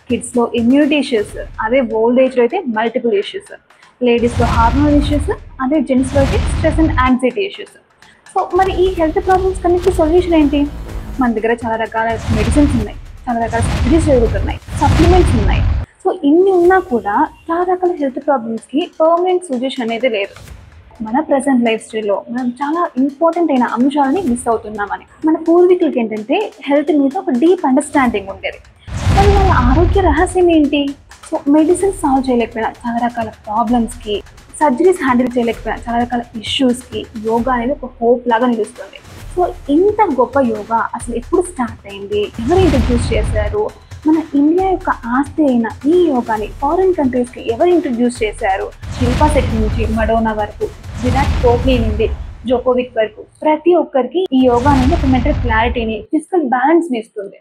కిడ్స్లో immunity issues, అదే old ఏజ్లో అయితే మల్టిపుల్ ఇష్యూస్, లేడీస్లో హార్మోనల్ ఇష్యూస్, అదే జెంట్స్లో అయితే stress and anxiety issues. So మరి ఈ హెల్త్ ప్రాబ్లమ్స్ కన్నిటికీ సొల్యూషన్ ఏంటి? మన దగ్గర చాలా రకాల మెడిసిన్స్ ఉన్నాయి, చాలా రకాల సర్జరీస్ జరుగుతున్నాయి, సప్లిమెంట్స్ ఉన్నాయి. సో ఇన్ని ఉన్నా కూడా చాలా రకాల హెల్త్ ప్రాబ్లమ్స్కి పర్మనెంట్ సొల్యూషన్ అనేది లేదు. మన ప్రజెంట్ లైఫ్ స్టైల్లో మనం చాలా ఇంపార్టెంట్ అయిన అంశాలని మిస్ అవుతున్నామని. మన పూర్వీకులకి ఏంటంటే హెల్త్ మీద ఒక డీప్ అండర్స్టాండింగ్ ఉండేది. మరి వాళ్ళ ఆరోగ్య రహస్యం ఏంటి? సో మెడిసిన్స్ సాల్వ్ చేయలేకపోయినా చాలా రకాల ప్రాబ్లమ్స్కి, సర్జరీస్ హ్యాండిల్ చేయలేకపోయినా చాలా రకాల ఇష్యూస్కి యోగా అనేది ఒక హోప్ లాగా నిలుస్తుంది. సో ఇంత గొప్ప యోగా అసలు ఎప్పుడు స్టార్ట్ అయింది, ఎవరు ఇంట్రడ్యూస్ చేశారు, మన ఇండియా యొక్క ఆస్తి అయిన ఈ యోగాని ఫారిన్ కంట్రీస్కి ఎవరు ఇంట్రడ్యూస్ చేశారు? శిల్పా శెట్టి నుంచి మడోనా వరకు, విరాట్ కోహ్లీ నుండి జోకోవిక్ వరకు ప్రతి ఒక్కరికి ఈ యోగా అనేది ఒక మెంటల్ క్లారిటీని, ఫిజికల్ బ్యాలెన్స్ని ఇస్తుంది.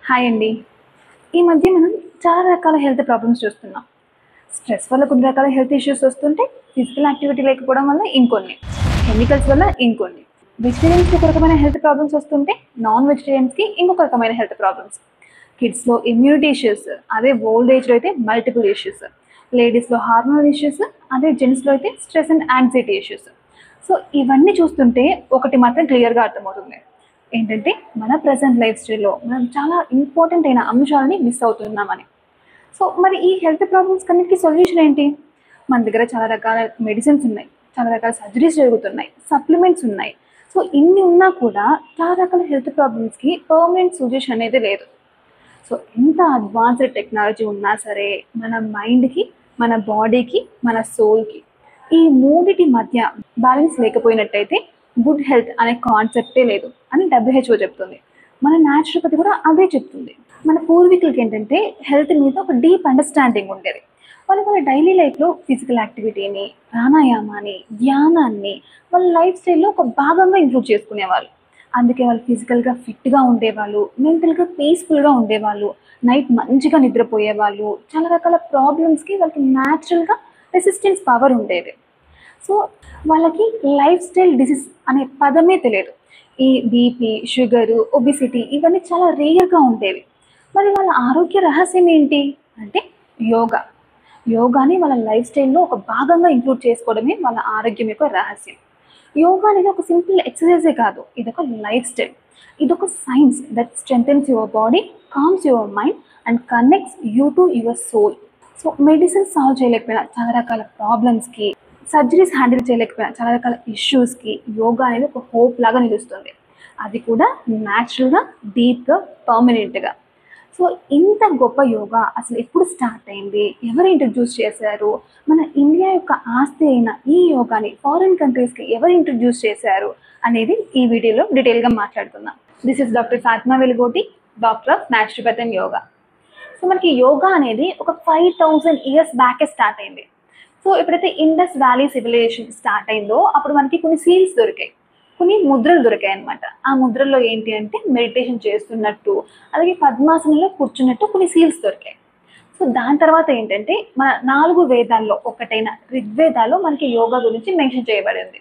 హాయ్ అండి. ఈ మధ్య మనం చాలా రకాల హెల్త్ ప్రాబ్లమ్స్ చూస్తున్నాం. స్ట్రెస్ వల్ల కొన్ని రకాల హెల్త్ ఇష్యూస్ వస్తుంటే, ఫిజికల్ యాక్టివిటీ లేకపోవడం వల్ల ఇంకొన్ని, కెమికల్స్ వల్ల ఇంకొన్ని, వెజిటేరియన్స్కి ఒక రకమైన హెల్త్ ప్రాబ్లమ్స్ వస్తుంటే నాన్ వెజిటేరియన్స్కి ఇంకొక రకమైన హెల్త్ ప్రాబ్లమ్స్. కిడ్స్లో ఇమ్యూనిటీ ఇష్యూస్, అదే ఓల్డ్ ఏజ్లో అయితే మల్టిపుల్ ఇష్యూస్, లేడీస్లో హార్మోనల్ ఇష్యూస్, అదే జెంట్స్లో అయితే stress and anxiety issues. So ఇవన్నీ చూస్తుంటే ఒకటి మాత్రం క్లియర్గా అర్థమవుతుంది, ఏంటంటే మన ప్రజెంట్ లైఫ్ స్టైల్లో మనం చాలా ఇంపార్టెంట్ అయిన అంశాలని మిస్ అవుతున్నామని. సో మరి ఈ హెల్త్ ప్రాబ్లమ్స్ కన్నిటికీ సొల్యూషన్ ఏంటి? మన దగ్గర చాలా రకాల మెడిసిన్స్ ఉన్నాయి, చాలా రకాల సర్జరీస్ జరుగుతున్నాయి, సప్లిమెంట్స్ ఉన్నాయి. సో ఇన్ని ఉన్నా కూడా చాలా రకాల హెల్త్ ప్రాబ్లమ్స్కి పర్మనెంట్ సొల్యూషన్ అనేది లేదు. సో ఎంత అడ్వాన్స్డ్ టెక్నాలజీ ఉన్నా సరే మన మైండ్కి, మన బాడీకి, మన సోల్కి ఈ మూడిటి మధ్య బ్యాలెన్స్ లేకపోయినట్టయితే గుడ్ హెల్త్ అనే కాన్సెప్టే లేదు అని WHO చెప్తుంది. మన న్యాచురోపతి కూడా అదే చెప్తుంది. మన పూర్వీకులకి ఏంటంటే హెల్త్ మీద ఒక డీప్ అండర్స్టాండింగ్ ఉండేది. వాళ్ళ డైలీ లైఫ్లో ఫిజికల్ యాక్టివిటీని, ప్రాణాయామాన్ని, ధ్యానాన్ని వాళ్ళ లైఫ్ స్టైల్లో ఒక భాగంగా ఇంక్లూడ్ చేసుకునేవాళ్ళు. అందుకే వాళ్ళు ఫిజికల్గా ఫిట్గా ఉండేవాళ్ళు, మెంటల్గా పీస్ఫుల్గా ఉండేవాళ్ళు, నైట్ మంచిగా నిద్రపోయేవాళ్ళు, చాలా రకాల ప్రాబ్లమ్స్కి వాళ్ళకి న్యాచురల్గా రెసిస్టెన్స్ పవర్ ఉండేది. సో వాళ్ళకి లైఫ్ స్టైల్ డిసీజ్ అనే పదమే తెలియదు. ఈ బీపీ, షుగరు, ఒబిసిటీ ఇవన్నీ చాలా రేర్గా ఉండేవి. మరి వాళ్ళ ఆరోగ్య రహస్యం ఏంటి అంటే యోగా. యోగాని వాళ్ళ లైఫ్ స్టైల్లో ఒక భాగంగా ఇంక్లూడ్ చేసుకోవడమే వాళ్ళ ఆరోగ్యం యొక్క రహస్యం. యోగా అనేది ఒక సింపుల్ ఎక్సర్సైజే కాదు, ఇదొక లైఫ్ స్టైల్. ఇదొక science that strengthens your body, calms your mind and connects you to your soul. So medicines solve చేయలేకపోయినా చాలా రకాల ప్రాబ్లమ్స్కి, సర్జరీస్ హ్యాండిల్ చేయలేకపోయినా చాలా రకాల ఇష్యూస్కి యోగా అనేది ఒక హోప్ లాగా నిలుస్తుంది. అది కూడా న్యాచురల్గా, డీప్గా, పర్మనెంట్గా. సో ఇంత గొప్ప యోగా అసలు ఎప్పుడు స్టార్ట్ అయింది, ఎవరు ఇంట్రడ్యూస్ చేశారు, మన ఇండియా యొక్క ఆస్తి అయిన ఈ యోగాని ఫారిన్ కంట్రీస్కి ఎవరు ఇంట్రడ్యూస్ చేశారు అనేది ఈ వీడియోలో డీటెయిల్గా మాట్లాడుకుందాం. This is doctor Fatima Velugoti, doctor of naturopathy and yoga. So మనకి యోగా అనేది ఒక 5000 years బ్యాకే స్టార్ట్ అయింది. సో ఎప్పుడైతే ఇండస్ వ్యాలీ సివిలైజేషన్ స్టార్ట్ అయిందో అప్పుడు మనకి కొన్ని సీల్స్ దొరికాయి, కొన్ని ముద్రలు దొరికాయి అనమాట. ఆ ముద్రల్లో ఏంటి అంటే మెడిటేషన్ చేస్తున్నట్టు, అలాగే పద్మాసనంలో కూర్చున్నట్టు కొన్ని సీల్స్ దొరికాయి. సో దాని తర్వాత ఏంటంటే మన 4 వేదాల్లో ఒకటైన ఋగ్వేదాల్లో మనకి యోగా గురించి మెన్షన్ చేయబడింది.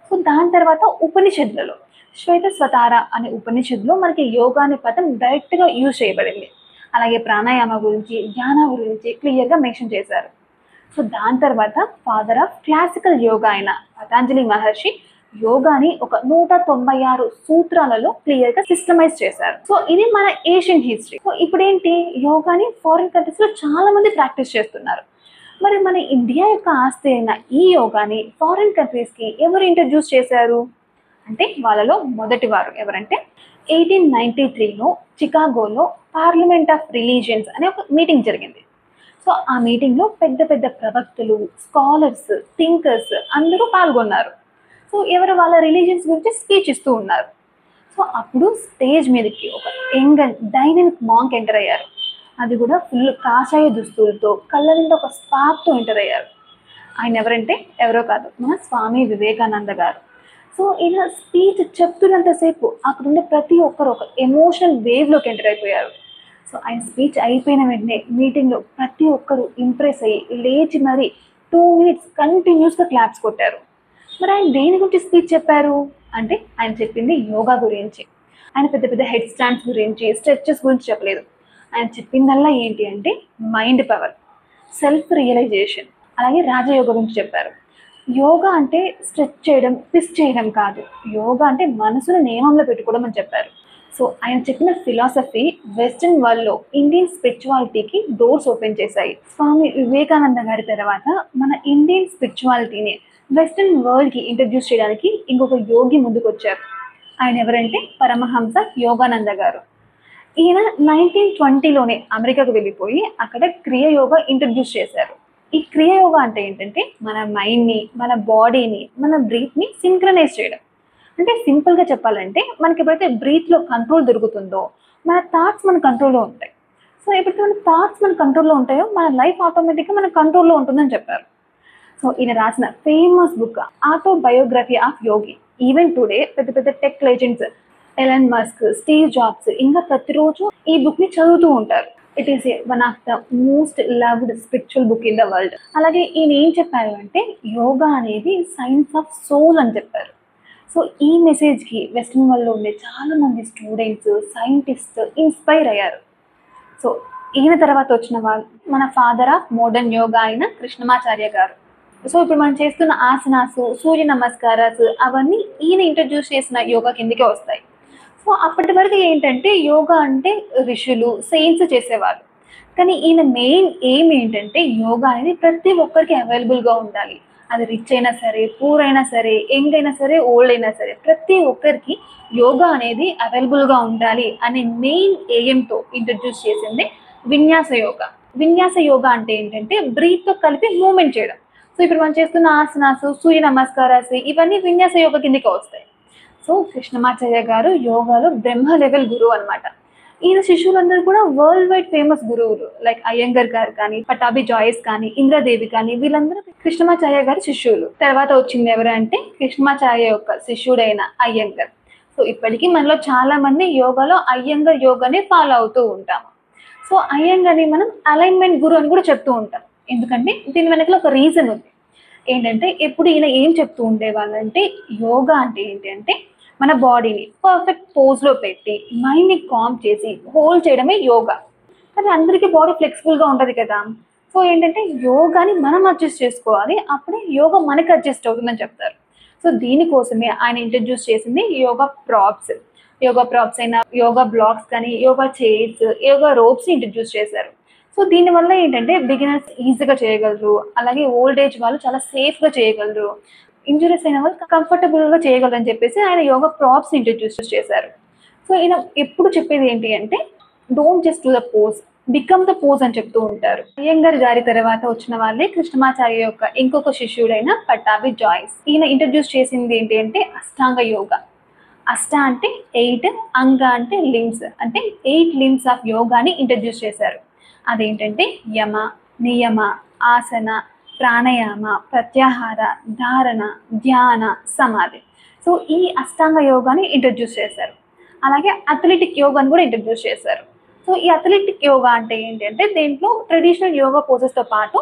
సో దాని తర్వాత ఉపనిషత్తులలో శ్వేతస్వతార అనే ఉపనిషత్తులో మనకి యోగా అనే పదం డైరెక్ట్గా యూజ్ చేయబడింది. అలాగే ప్రాణాయామ గురించి, ధ్యాన గురించి క్లియర్గా మెన్షన్ చేశారు. సో దాని తర్వాత ఫాదర్ ఆఫ్ క్లాసికల్ యోగా అయిన పతాంజలి మహర్షి యోగాని ఒక 196 సూత్రాలలో క్లియర్గా సిస్టమైజ్ చేశారు. సో ఇది మన ఏషియన్ హిస్టరీ. సో ఇప్పుడు ఏంటి, యోగాని ఫారిన్ కంట్రీస్లో చాలా మంది ప్రాక్టీస్ చేస్తున్నారు. మరి మన ఇండియా యొక్క ఆస్తి అయిన ఈ యోగాని ఫారిన్ కంట్రీస్కి ఎవరు ఇంట్రడ్యూస్ చేశారు అంటే వాళ్ళలో మొదటి వారు ఎవరంటే 1893లో చికాగోలో పార్లమెంట్ ఆఫ్ రిలీజియన్స్ అనే ఒక మీటింగ్ జరిగింది. సో ఆ మీటింగ్లో పెద్ద పెద్ద ప్రవక్తలు, స్కాలర్స్, థింకర్స్ అందరూ పాల్గొన్నారు. సో ఎవరు వాళ్ళ రిలీజియన్స్ గురించి స్పీచ్ ఇస్తూ ఉన్నారు. సో అప్పుడు స్టేజ్ మీదకి ఒక young and dynamic monk enter అయ్యారు. అది కూడా ఫుల్ కాషాయ దుస్తులతో, కళ్ళ నిండా ఒక స్పార్క్తో ఎంటర్ అయ్యారు. ఆయన ఎవరంటే ఎవరో కాదు, మన స్వామి వివేకానంద గారు. సో ఈయన స్పీచ్ చెప్తున్నంతసేపు అక్కడుండే ప్రతి ఒక్కరు ఒక ఎమోషనల్ వేవ్లోకి ఎంటర్ అయిపోయారు. సో ఆయన స్పీచ్ అయిపోయిన వెంటనే మీటింగ్లో ప్రతి ఒక్కరు ఇంప్రెస్ అయ్యి లేచి మరి 2 minutes కంటిన్యూస్గా క్లాప్స్ కొట్టారు. మరి ఆయన దేని గురించి స్పీచ్ చెప్పారు అంటే ఆయన చెప్పింది యోగా గురించి. ఆయన పెద్ద పెద్ద హెడ్ స్టాండ్స్ గురించి, స్ట్రెచెస్ గురించి చెప్పలేదు. ఆయన చెప్పిందల్లా ఏంటి అంటే మైండ్ పవర్, సెల్ఫ్ రియలైజేషన్, అలాగే రాజయోగ గురించి చెప్పారు. యోగా అంటే స్ట్రెచ్ చేయడం, ట్విస్ట్ చేయడం కాదు. యోగా అంటే మనసును నియమంలో పెట్టుకోవడం అని చెప్పారు. సో ఆయన చెప్పిన ఫిలాసఫీ వెస్టర్న్ వరల్డ్లో ఇండియన్ స్పిరిచువాలిటీకి డోర్స్ ఓపెన్ చేశాయి. స్వామి వివేకానంద గారి తర్వాత మన ఇండియన్ స్పిరిచువాలిటీని వెస్టర్న్ వరల్డ్కి ఇంట్రడ్యూస్ చేయడానికి ఇంకొక యోగి ముందుకు వచ్చారు. ఆయన ఎవరంటే పరమహంస యోగానంద గారు. ఈయన 1920లోనే అమెరికాకు వెళ్ళిపోయి అక్కడ క్రియాయోగా ఇంట్రడ్యూస్ చేశారు. ఈ క్రియాయోగా అంటే ఏంటంటే మన మైండ్ని, మన బాడీని, మన బ్రీత్ని సింక్రనైజ్ చేయడం. అంటే సింపుల్గా చెప్పాలంటే మనకి ఎప్పుడైతే బ్రీత్లో కంట్రోల్ దొరుకుతుందో మన థాట్స్ మన కంట్రోల్లో ఉంటాయి. సో ఎప్పుడైతే మన థాట్స్ మన కంట్రోల్లో ఉంటాయో మన లైఫ్ ఆటోమేటిక్గా మన కంట్రోల్లో ఉంటుందని చెప్పారు. సో ఈయన రాసిన famous book autobiography of Yogi. Even today పెద్ద పెద్ద tech legends Elon Musk, Steve jobs ఇంకా ప్రతిరోజు ఈ బుక్ని చదువుతూ ఉంటారు. It is one of the most loved spiritual book in the world. అలాగే ఈయన ఏం చెప్పారు అంటే యోగా అనేది సైన్స్ ఆఫ్ సోల్ అని చెప్పారు. సో ఈ మెసేజ్కి వెస్ట్రన్ వరల్డ్లో ఉండే చాలామంది స్టూడెంట్స్, సైంటిస్ట్ ఇన్స్పైర్ అయ్యారు. సో ఈయన తర్వాత వచ్చిన వాళ్ళు మన ఫాదర్ ఆఫ్ మోడర్న్ యోగా అయిన కృష్ణమాచార్య గారు. సో ఇప్పుడు మనం చేస్తున్న ఆసనాసు, సూర్య నమస్కారాలు అవన్నీ ఈయన ఇంట్రడ్యూస్ చేసిన యోగా కిందకే వస్తాయి. సో అప్పటి వరకు ఏంటంటే యోగా అంటే ఋషులు, సెయింట్స్ చేసేవాళ్ళు. కానీ ఈయన మెయిన్ ఎయిమ్ ఏంటంటే యోగా అనేది ప్రతి ఒక్కరికి అవైలబుల్గా ఉండాలి. అది రిచ్ అయినా సరే, పూర్ అయినా సరే, యంగ్ అయినా సరే, ఓల్డ్ అయినా సరే, ప్రతి ఒక్కరికి యోగా అనేది అవైలబుల్గా ఉండాలి అనే మెయిన్ ఎయిమ్తో ఇంట్రడ్యూస్ చేసింది విన్యాస యోగా. విన్యాస యోగా అంటే ఏంటంటే బ్రీత్తో కలిపి మూవ్మెంట్ చేయడం. సో ఇప్పుడు మనం చేస్తున్న ఆసనాసు, సూర్య నమస్కారాలు ఇవన్నీ విన్యాస యోగా కిందకి వస్తాయి. సో కృష్ణమాచార్య గారు యోగాలో బ్రహ్మ లెవెల్ గురువు అనమాట. ఈయన శిష్యులందరూ కూడా వరల్డ్ వైడ్ ఫేమస్ గురువులు. లైక్ అయ్యంగర్ గారు కానీ, పటాభి జాయిస్ కానీ, ఇంద్రదేవి కానీ, వీళ్ళందరూ కృష్ణమాచార్య గారి శిష్యులు. తర్వాత వచ్చింది ఎవరు అంటే కృష్ణమాచార్య యొక్క శిష్యుడైన అయ్యంగర్. సో ఇప్పటికీ మనలో చాలా మంది యోగాలో అయ్యంగర్ యోగాని ఫాలో అవుతూ ఉంటాము. సో అయ్యంగర్ని మనం అలైన్మెంట్ గురు అని కూడా చెప్తూ ఉంటాం. ఎందుకంటే దీని వెనకలో ఒక రీజన్ ఉంది. ఏంటంటే ఎప్పుడు ఈయన ఏం చెప్తూ ఉండేవాళ్ళంటే యోగా అంటే ఏంటి అంటే మన బాడీని పర్ఫెక్ట్ పోజ్లో పెట్టి మైండ్ని కామ్ చేసి హోల్డ్ చేయడమే యోగా. కానీ అందరికీ బాడీ ఫ్లెక్సిబుల్గా ఉంటుంది కదా. సో ఏంటంటే యోగాని మనం అడ్జస్ట్ చేసుకోవాలి, అప్పుడే యోగా మనకి అడ్జస్ట్ అవుతుందని చెప్తారు. సో దీనికోసమే ఆయన ఇంట్రడ్యూస్ చేసింది యోగా ప్రాప్స్. యోగా ప్రాప్స్ అయినా యోగా బ్లాక్స్ కానీ, యోగా చైర్స్, యోగా రోప్స్ని ఇంట్రడ్యూస్ చేశారు. సో దీనివల్ల ఏంటంటే బిగినర్స్ ఈజీగా చేయగలరు, అలాగే ఓల్డ్ ఏజ్ వాళ్ళు చాలా సేఫ్గా చేయగలరు, ఇంజురీస్ అయిన వాళ్ళు కంఫర్టబుల్గా చేయగలరు అని చెప్పేసి ఆయన యోగా ప్రాప్స్ ఇంట్రడ్యూస్ చేశారు. సో ఈయన ఎప్పుడు చెప్పేది ఏంటి అంటే don't just do the pose, become the pose అని చెప్తూ ఉంటారు. అయ్యంగర్ గారి తర్వాత వచ్చిన వాళ్ళే కృష్ణమాచార్య యొక్క ఇంకొక శిష్యుడైన పటాభి జాయిస్. ఈయన ఇంట్రడ్యూస్ చేసింది ఏంటి అంటే అష్టాంగ యోగా. అష్ట అంటే 8, అంగ అంటే లిమ్స్, అంటే 8 లిమ్స్ ఆఫ్ యోగాని ఇంట్రడ్యూస్ చేశారు. అదేంటంటే యమ, నియమ, ఆసన, ప్రాణాయామ, ప్రత్యాహార, ధారణ, ధ్యాన, సమాధి. సో ఈ అష్టాంగ యోగాని ఇంట్రడ్యూస్ చేశారు. అలాగే అథ్లెటిక్ యోగాని కూడా ఇంట్రడ్యూస్ చేశారు. సో ఈ అథ్లెటిక్ యోగా అంటే ఏంటి అంటే దీంట్లో ట్రెడిషనల్ యోగా పోజెస్తో పాటు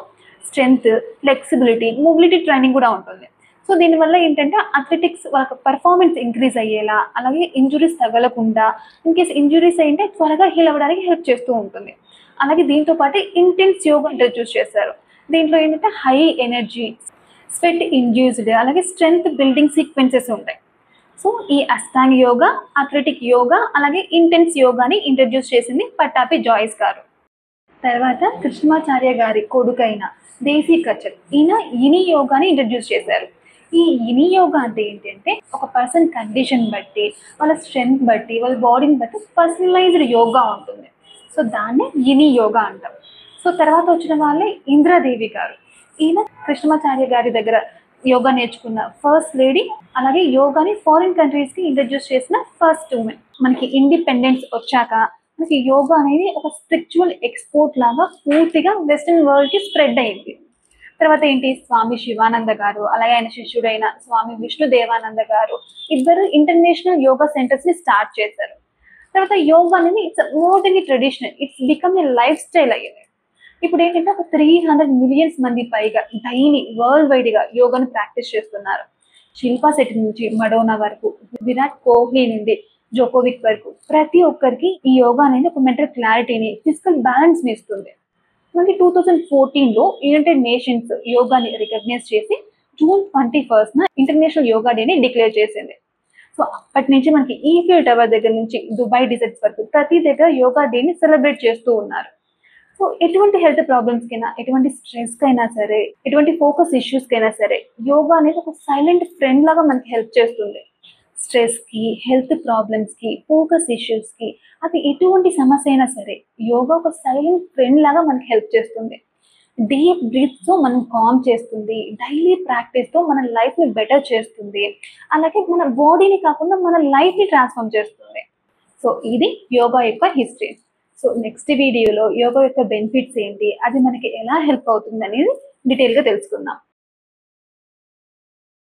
స్ట్రెంగ్త్, ఫ్లెక్సిబిలిటీ, మొబిలిటీ ట్రైనింగ్ కూడా ఉంటుంది. సో దీనివల్ల ఏంటంటే అథ్లెటిక్స్ వాళ్ళ పర్ఫార్మెన్స్ ఇంక్రీజ్ అయ్యేలా, అలాగే ఇంజురీస్ తగలకుండా, ఇన్కేస్ ఇంజురీస్ అయితే త్వరగా హీల్ అవ్వడానికి హెల్ప్ చేస్తూ ఉంటుంది. అలాగే దీంతో పాటు ఇంటెన్స్ యోగా ఇంట్రడ్యూస్ చేశారు. దీంట్లో ఏంటంటే హై ఎనర్జీ, స్వెట్ ఇండ్యూస్డ్, అలాగే స్ట్రెంగ్త్ బిల్డింగ్ సీక్వెన్సెస్ ఉంటాయి. సో ఈ అష్టాంగ యోగా, అథ్లెటిక్ యోగా, అలాగే ఇంటెన్స్ యోగాని ఇంట్రడ్యూస్ చేసింది పటాభి జాయిస్ గారు. తర్వాత కృష్ణమాచార్య గారి కొడుకైన దేశీ కచర్, ఈయన ఇని యోగాని ఇంట్రడ్యూస్ చేశారు. ఈ ఇని యోగా అంటే ఏంటి అంటే ఒక పర్సన్ కండిషన్ బట్టి, వాళ్ళ స్ట్రెంగ్త్ బట్టి, వాళ్ళ బాడీని బట్టి పర్సనలైజ్డ్ యోగా ఉంటుంది. సో దాన్నే ఇని యోగా అంటాం. సో తర్వాత వచ్చిన వాళ్ళే ఇంద్రదేవి గారు. ఈయన కృష్ణమాచార్య గారి దగ్గర యోగా నేర్చుకున్న ఫస్ట్ లేడీ, అలాగే యోగాని ఫారిన్ కంట్రీస్కి ఇంట్రడ్యూస్ చేసిన ఫస్ట్ ఉమెన్. మనకి ఇండిపెండెన్స్ వచ్చాక మనకి యోగా అనేది ఒక స్పిరిచువల్ ఎక్స్పోర్ట్ లాగా పూర్తిగా వెస్ట్రన్ వరల్డ్కి స్ప్రెడ్ అయింది. తర్వాత ఏంటి స్వామి శివానంద గారు, అలాగే ఆయన శిష్యుడైన స్వామి విష్ణు దేవానంద గారు ఇద్దరు ఇంటర్నేషనల్ యోగా సెంటర్స్ని స్టార్ట్ చేశారు. తర్వాత యోగా అనేది it's more than traditional, it's become a life style అయ్యింది. ఇప్పుడు ఏంటంటే ఒక 300 మిలియన్స్ మంది పైగా డైలీ వరల్డ్ వైడ్గా యోగాను ప్రాక్టీస్ చేస్తున్నారు. శిల్పా శెట్టి నుంచి మడోనా వరకు, విరాట్ కోహ్లీ నుండి జోకోవిక్ వరకు ప్రతి ఒక్కరికి ఈ యోగా అనేది ఒక మెంటల్ క్లారిటీని, ఫిజికల్ బ్యాలెన్స్ని ఇస్తుంది. మనకి 2014లో యునైటెడ్ నేషన్స్ యోగాని రికగ్నైజ్ చేసి జూన్ 21న ఇంటర్నేషనల్ యోగా డేని డిక్లేర్ చేసింది. సో అప్పటి నుంచి మనకి ఈఫిల్ టవర్ దగ్గర నుంచి దుబాయ్ డిజర్ట్స్ వరకు ప్రతి దగ్గర యోగా డేని సెలబ్రేట్ చేస్తూ ఉన్నారు. సో ఎటువంటి హెల్త్ ప్రాబ్లమ్స్కైనా, ఎటువంటి స్ట్రెస్కైనా సరే, ఎటువంటి ఫోకస్ ఇష్యూస్కైనా సరే యోగా అనేది ఒక సైలెంట్ ఫ్రెండ్ లాగా మనకి హెల్ప్ చేస్తుంది. స్ట్రెస్కి, హెల్త్ ప్రాబ్లమ్స్కి, ఫోకస్ ఇష్యూస్కి, అది ఎటువంటి సమస్య అయినా సరే యోగా ఒక సైలెంట్ ఫ్రెండ్ లాగా మనకి హెల్ప్ చేస్తుంది. డీప్ బ్రీత్తో మనం కామ్ చేస్తుంది. డైలీ ప్రాక్టీస్తో మన లైఫ్ని బెటర్ చేస్తుంది. అలాగే మన బాడీని కాకుండా మన లైఫ్ని ట్రాన్స్ఫార్మ్ చేస్తుంది. సో ఇది యోగా యొక్క హిస్టరీ. సో నెక్స్ట్ వీడియోలో యోగా యొక్క బెనిఫిట్స్ ఏంటి, అది మనకి ఎలా హెల్ప్ అవుతుంది అనేది డీటెయిల్గా తెలుసుకుందాం.